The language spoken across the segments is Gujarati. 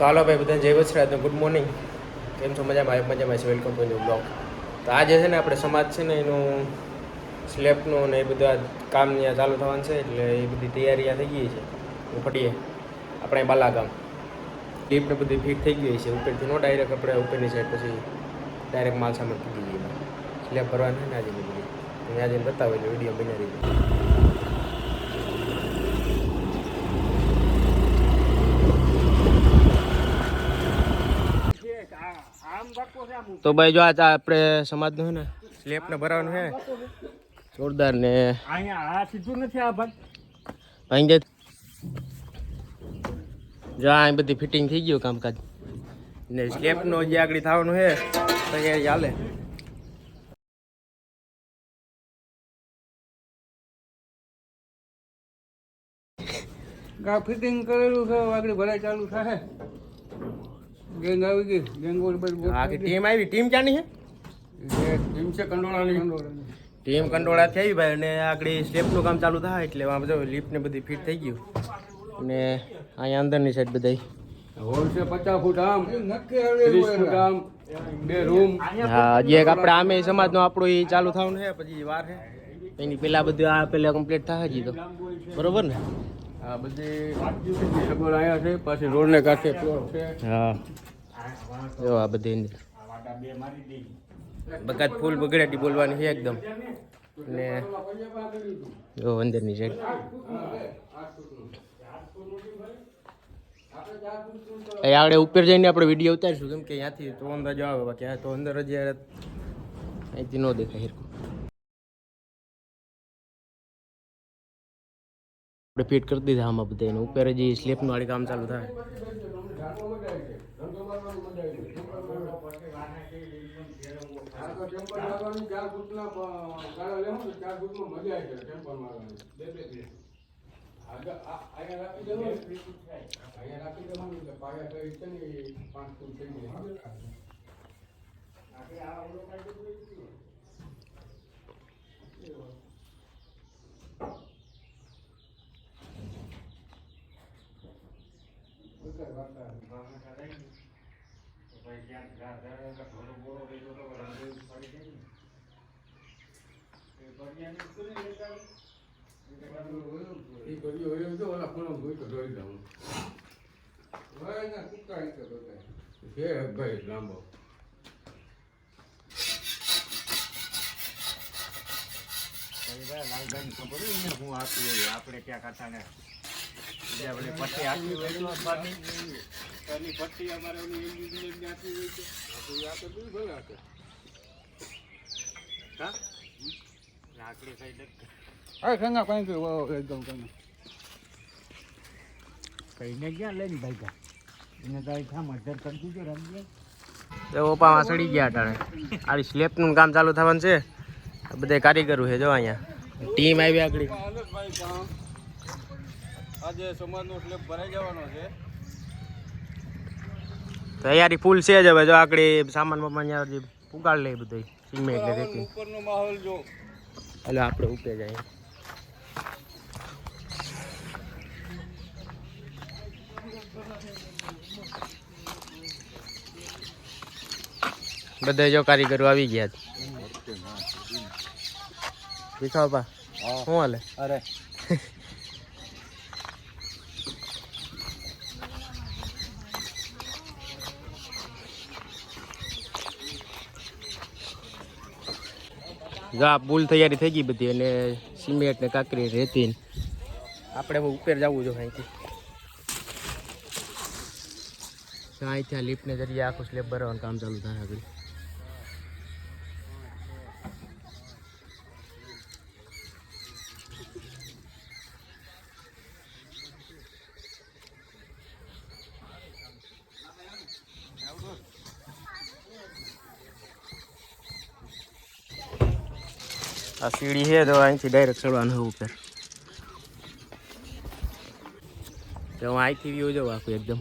તો હાલો ભાઈ બધા જય વસરાજ ગુડ મોર્નિંગ. કેમ છો? મજામાં? મજામાં છે. Welcome to new blog. તો આજે છે ને આપણે સમાજ છે ને એનું સ્લેબનું ને એ બધા કામ ત્યાં ચાલુ થવાનું છે, એટલે એ બધી તૈયારી થઈ ગઈ છે. ફટીએ આપણે બાલાગામ લિફ્ટ બધી ફિટ થઈ ગઈ છે. ઉપરથી નો ડાયરેક્ટ આપણે ઉપરની સાઈડ પછી ડાયરેક્ટ માલ સામાન ફૂટી જઈએ. સ્લેબ ભરવાનું છે ને આજે બધી તમે આજે બતાવો એટલે વિડીયો બનાવી દીધો. તો ભાઈ જો આ આપણે સમાજનું છે ને સ્લેબને ભરવાનું છે જોરદાર ને અહીંયા સીધું નથી આ ભાઈ જો આ બધી ફિટિંગ થઈ ગયું કામકાજ ને સ્લેબનો જે આગળ થવાનું છે તૈયારી ચાલે. ફિટિંગ કરેલું છે, આગળ ભરાઈ ચાલુ થાય. ગેંગ આવી ગઈ, આખી ટીમ આવી. ટીમ ક્યાંની છે? ટીમ છે કંડોળાની. ટીમ કંડોળાથી આવી ભાઈ, અને આગળ સ્લેબનું કામ ચાલુ થાય એટલે આમ જો લિફ્ટ ને બધી ફિટ થઈ ગયું. અને અહીંયા અંદરની સાઈડ બધા હોલ છે 50 ફૂટ આમ, 30 ફૂટ આમ, 2 રૂમ. હા, હજી એક આપણે આમે સમાજનો આપણો એ ચાલુ થવાનું છે, પછી વાર છે એની પેલા બધું આ પેલા કમ્પ્લીટ થાય હજી તો બરોબર ને. આ બધી સગવડ અહીંયા છે, પાછી રોડ ને કાંઠે પ્લોટ છે. હા જો આ બધી બગાત ફૂલ બગડેટી બોલવાની છે એકદમ. ને જો અંદરની સાઈડ આગળ ઉપર જઈને આપણે વિડીયો ઉતારીશું, કેમ કે ત્યાંથી તો અંદાજો આવે, બાકી આ તો અંદર જ અહીંથી ન દેખાય હિરકું. આપણે ફિટ કરી દીધા આમાં બધા એને ઉપર જ સ્લેબનું વાળી કામ ચાલુ થાય. લાંબો હું આપું આપણે ક્યાં ખાતા ને પટ્ટી આપી હોય પટ્ટી અમારે આપી હોય છે. લાકડી સાઈડ કહીને ક્યાં લઈને ભાઈ એને તો થા મર્ડર કરી દીધો રમી ઓપામાં સડી ગયા અટાણે. આ સ્લેબનું કામ ચાલુ થવાનું છે, બધા કારીગરો છે જો અહીંયા ટીમ આવી આગળ. આજે સમાજનો સ્લેબ ભરાઈ જવાનો છે, તૈયારી ફૂલ છે જ. હવે જો આગળ સામાન બામાન અહીંયા પુગાડ લે બધું સિમેન્ટ ને રેતી. ઉપરનો માહોલ જો એટલે આપણે ઉપર જઈએ. બધા જો કારીગરો આવી ગયા. દેખાવ પા શું હાલે? અરે જો આ પુલ તૈયારી થઈ ગઈ બધી, અને સિમેન્ટ ને કાંકરી રેતી. આપણે ઉપર જવું જો અહીંથી. અહીંથી આ લિફ્ટને જરીએ આખું સ્લેબ ભરવાનું કામ ચાલુ થાય આગળ. આ સીડી છે તો અહીંથી ડાયરેક્ટ ચડવાનું ઉપર. તો હું અહીંથી વ્યૂ જોઉં આખું એકદમ.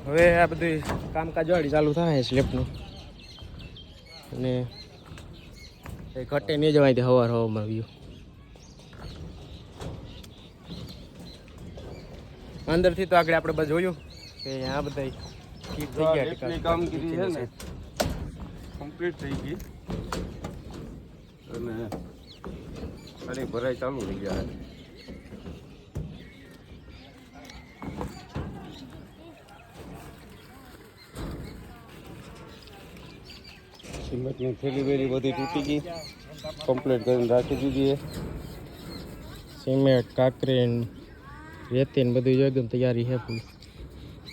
હવે આ બધું કામકાજ વાળી ચાલુ થાય સ્લેબનું. અને એ ઘટે નહીં જવાય હવાર હવામાં વ્યૂ અંદરથી તો આગળ આપણે બધું જોયું કે આ બધા ઠીક થઈ ગયા એટલી કામગીરી છે ને કમ્પ્લીટ થઈ ગઈ અને ખાલી ભરાઈ ચાલુ થઈ ગયા સિમેન્ટની થેલી વેલી બધી તૂટી ગઈ કમ્પ્લીટ કરીને રાખી દીધી સિમેન્ટ કાંકરી રેતી ને બધું જો એકદમ તૈયારી છે ફૂલ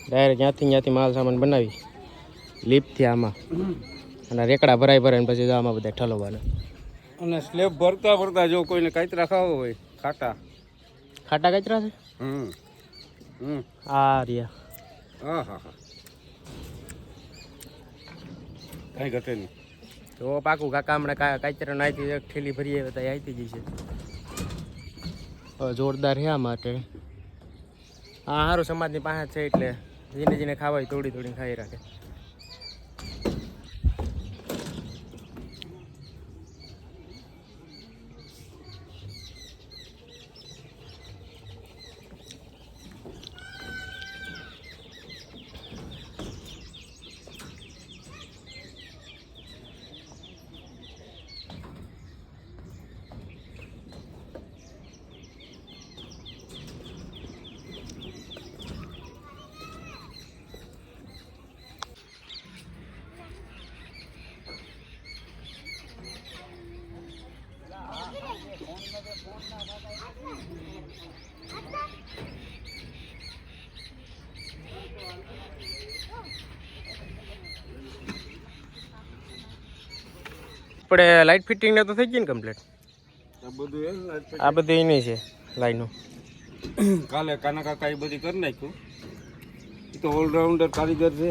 ડાયરેક્ટ ત્યાંથી માલ સામાન બનાવી લીપથી આમાં અને રેકડા ભરાઈને પછી આમાં બધા ઠલવવાના અને સ્લેબ ભરતા ભરતા જો કોઈને કાંતરા ખાવો હોય ખાટા કચરા છે આ રહ્યા હા હા હા કાંઈ ઘટે નહીં તો પાકું કાકા હમણાં કાચરા નાખી એક ઠેલી ભરીએ બધા આવી જશે જોરદાર છે આ માટે હા સારું સમાજની પાસે છે એટલે જેને ખાવાય તોડીને ખાઈ રાખે આપણે લાઇટ ફિટિંગ ને તો થઈ ગઈ ને કમ્પ્લીટ આ બધું આ બધી એની છે લાઈનો કાલે કાના કાકા એ બધી કરી નાખ્યું એ તો ઓલરાઉન્ડર કારીગર છે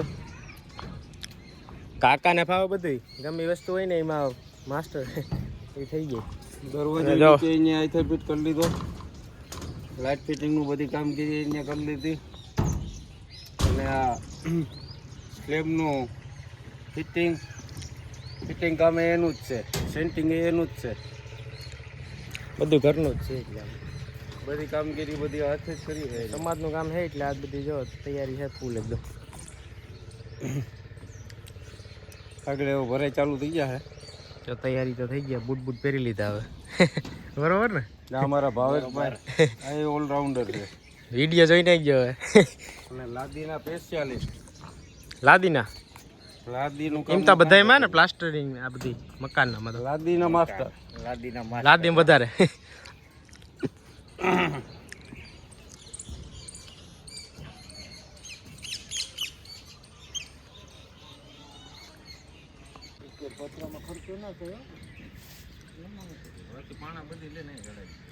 કાકાને ફાવે બધી ગમે વસ્તુ હોય ને એમાં માસ્ટર એ થઈ ગઈ દરવાજો જો. નીચે અહીંયા આઈથર ફિટ કરી લીધો લાઇટ ફિટિંગનું બધી કામગીરી અહીંયા કરી લીધી અને આ સ્લેબનું ફિટિંગ કામ એનું જ છે સેન્ટિંગ એનું જ છે બધું ઘરનું જ છે એટલે બધી કામગીરી બધી હાથે જ કરી છે સમાજનું કામ છે એટલે આ બધી જો તૈયારી છે ફૂલ એકદમ આગળ એવો ભરાઈ ચાલુ થઈ ગયા છે તો તૈયારી તો થઈ ગયા બૂટ પહેરી લીધા હવે બરોબર ને આ અમારા ભાવેશભાઈ આ ઓલરાઉન્ડર છે વિડીયો જોઈને આવી ગયો હવે અને લાદીના સ્પેશિયાલિસ્ટ લાદીના લાદીનું એમ તો બધા એમાં ને પ્લાસ્ટરિંગ આ બધી મકાનના મતલબ લાદીના માસ્ટર લાદી વધારે પતરામાં ખર્ચો ના થયો પાણા બધી લે નહીં ગળાય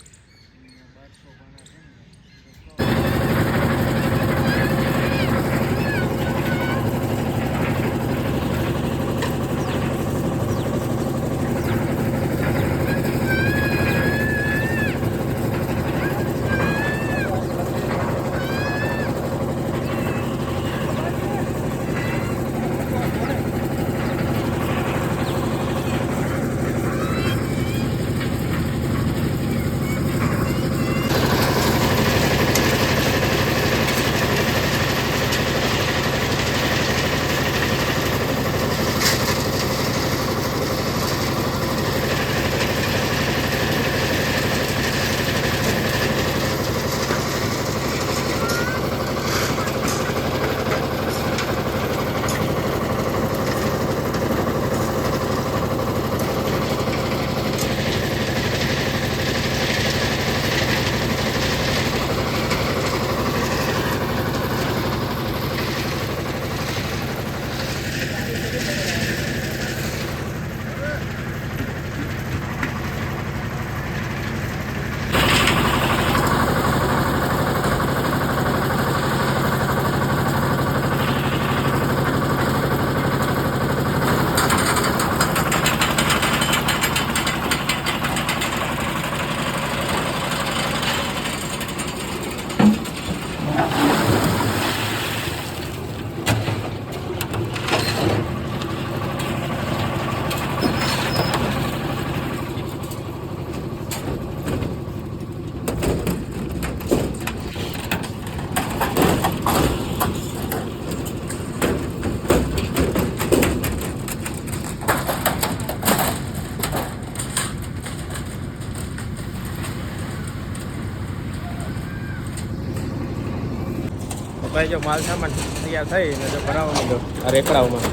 ભાઈ જો માલ સામાન તૈયાર થઈને જો ભરાવાનો જો આ રેકડાઓમાં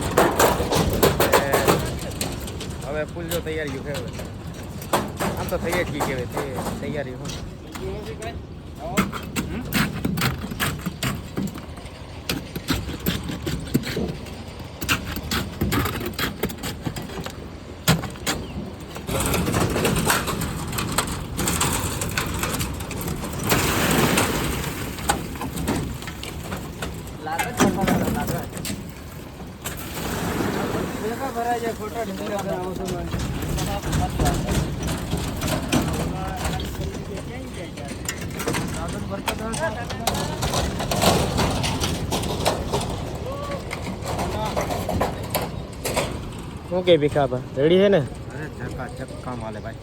હવે ફૂલ જો તૈયારી કહેવાય આમ તો થઈ જ ગઈ કહેવાય તે તૈયારી હોય શું કે ભીખાબા રેડી છે ને અરે ચક્કા ચક્કા માલે ભાઈ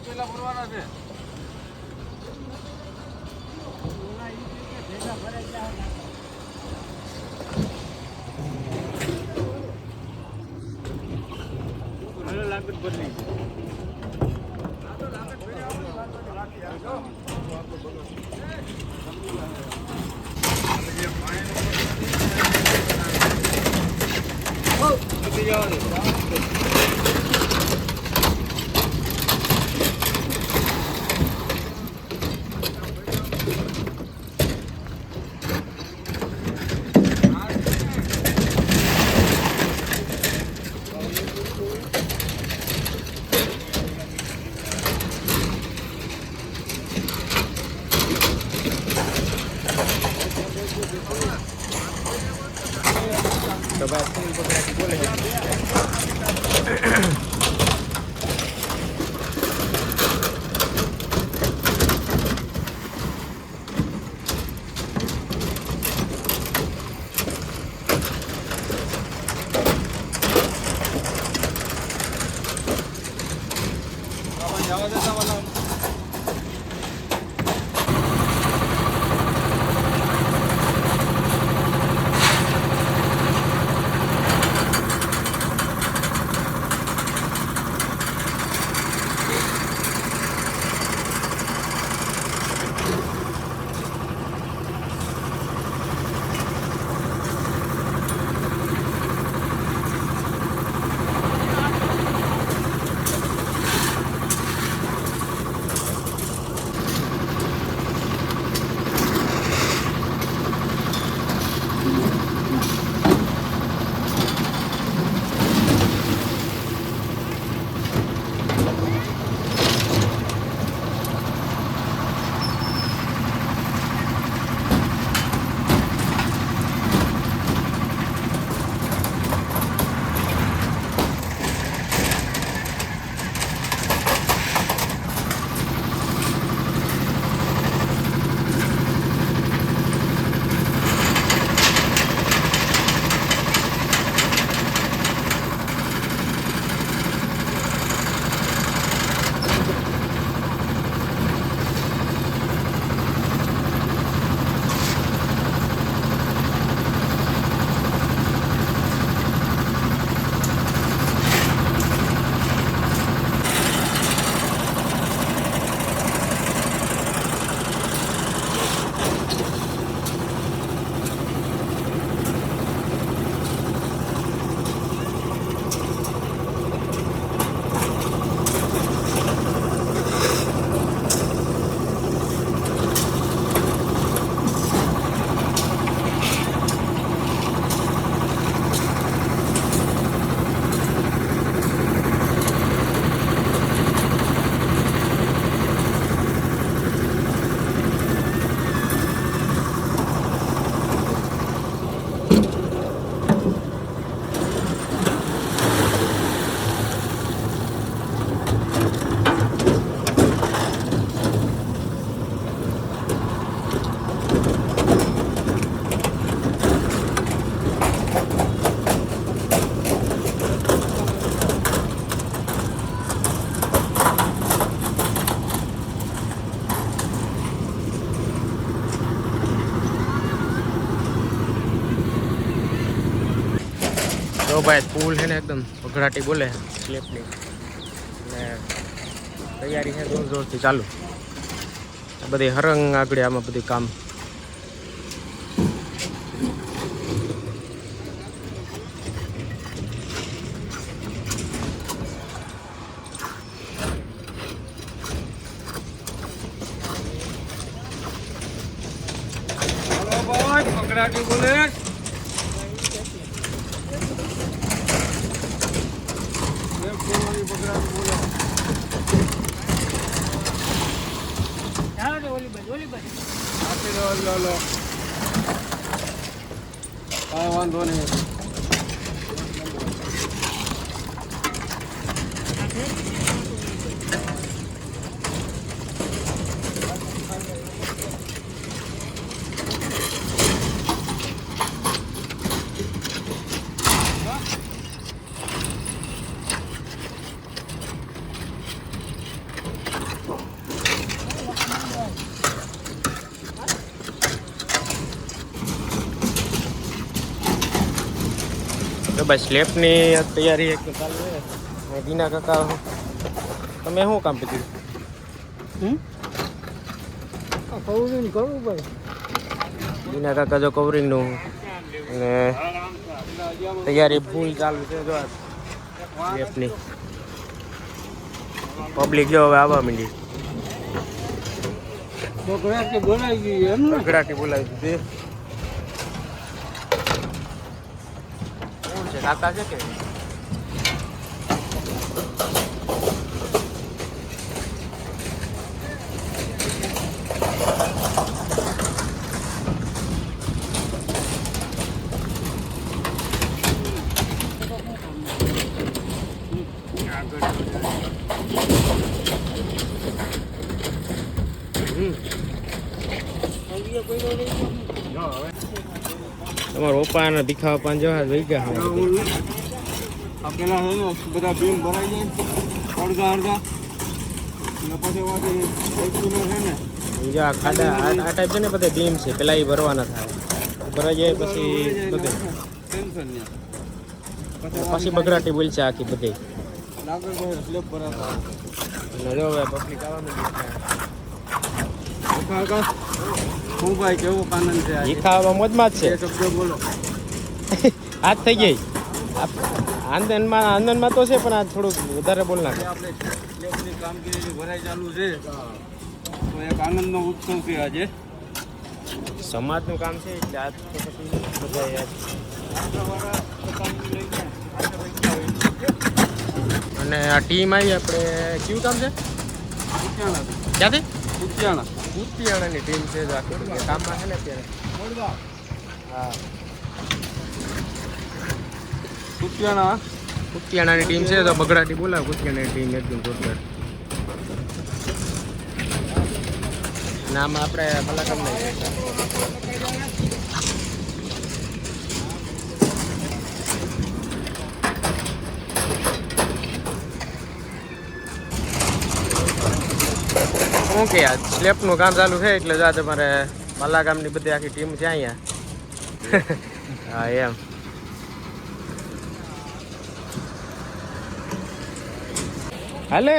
પેલા ફરવાના છે લાગત બદલી તો ભાઈ ફૂલ પકડાટી બોલે જવા દેતા વાલા તો ભાઈ ફૂલ છે ને એકદમ પકડાટી બોલે સ્લેપની ને તૈયારી છે જોર જોરથી ચાલુ બધી હરંગ આગળ આમાં બધું કામ. હલો ભાઈ પકડાટી બોલે આપી દો લો કાંઈ વાંધો નહીં. તો બસ સ્લેબની તૈયારી એક ચાલુ છે. બીના કાકા તમે શું કામ પીધું? કવરિંગ કરવું ભાઈ. બીના કાકા જો કવરિંગનું અને તૈયારી ફૂલ ચાલુ છે. જો સ્લેબની પબ્લિક જો હવે આવવા માંડી. બકરાટી બોલાઈ ગઈ એમ ને. ગગડાટી બોલાવી દીધી. કોણ છે? કાકા છે કે? તમારો પપ્પાને દેખાવા પાંચ જવા વહી ગયા. આ પેલા છે ને બધા બીમ ભરાઈ જાય અડધા અડધા ને પછી વાંચી એક કિલો છે ને જો આ ખાડા આ ટાઈપ છે ને બધા બીમ છે. પેલા એ ભરવાના થાય, ભરાઈ જાય પછી બધે ટેન્શન નહીં. પછી બગડાટી બોલ છે આખી બધી. લાગે છે સ્લેબ ભરાતા અને જો હવે પબ્લિક આવવાનું હું ભાઈ કેવો આનંદ છે એ ખાવામાં મોજમાં જ એ છે. શબ્દો બોલો. આજ થઈ ગઈ આંદનમાં તો છે, પણ આ થોડુંક વધારે બોલ નાખે. આપણે સ્લેબની કામગીરી ભરાઈ ચાલુ છે તો એક આનંદનો ઉત્સવ છે આજે. સમાજનું કામ છે એટલે આજ તો પછી બધા યાદ. અને આ ટીમ આવી આપણે કયું કામ છે? ક્યાંથી? ઉત્યાણા કુતિયાણાની ટીમ છે. જો આખી કામમાં છે ને અત્યારે. હા, ઉત્યાણા કુતિયાણાની ટીમ છે. તો બગડાટી બોલાવ કુતિયાણાની ટીમ એકદમ જોરદાર. નામ આપણે કલાકાર નહીં. શું કે આ સ્લેબનું કામ ચાલુ છે એટલે જો તમારે બાલાગામની બધી આખી ટીમ છે અહીંયા. હા એમ. હાલે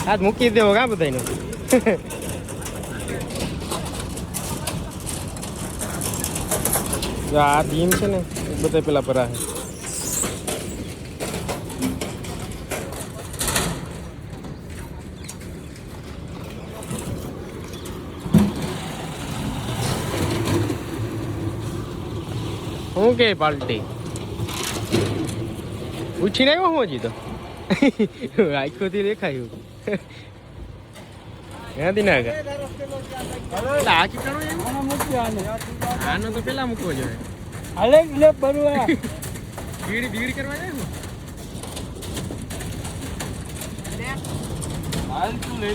આજ મૂકી દેવો કા બધાને. જો આ બીમ છે ને એ બધા પેલા ભરા છે. શું કે પાલટી પૂછીને આવ્યો હું હજી તો આખોથી દેખાયું. ક્યાંથી ના ગયા આ કીટાણું આનો તો પેલા મૂકવો જોઈએ. હાલે સ્લેબ ભરવા બીડી કરવા જાય ને. હાલ તું લઈ